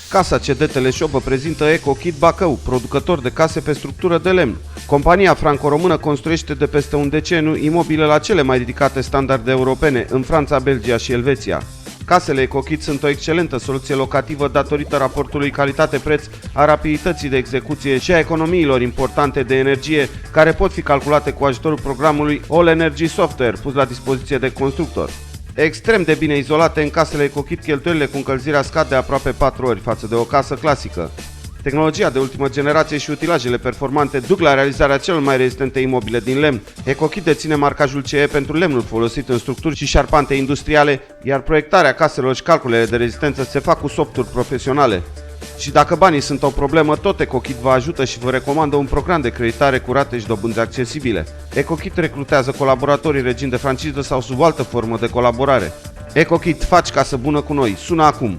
Casa CD Teleșov vă prezintă EcoKit Bacău, producător de case pe structură de lemn. Compania franco-română construiește de peste un deceniu imobile la cele mai ridicate standarde europene în Franța, Belgia și Elveția. Casele EcoKit sunt o excelentă soluție locativă datorită raportului calitate-preț, a rapidității de execuție și a economiilor importante de energie care pot fi calculate cu ajutorul programului All Energy Software pus la dispoziție de constructor. Extrem de bine izolate în casele EcoKit, cheltuielile cu încălzirea scad de aproape 4 ori față de o casă clasică. Tehnologia de ultimă generație și utilajele performante duc la realizarea celor mai rezistente imobile din lemn. EcoKit deține marcajul CE pentru lemnul folosit în structuri și șarpante industriale, iar proiectarea caselor și calculele de rezistență se fac cu softuri profesionale. Și dacă banii sunt o problemă, tot EcoKit vă ajută și vă recomandă un program de creditare cu rate și dobânzi accesibile. EcoKit recrutează colaboratorii în regim de franciză sau sub altă formă de colaborare. EcoKit, faci casă bună cu noi. Sună acum!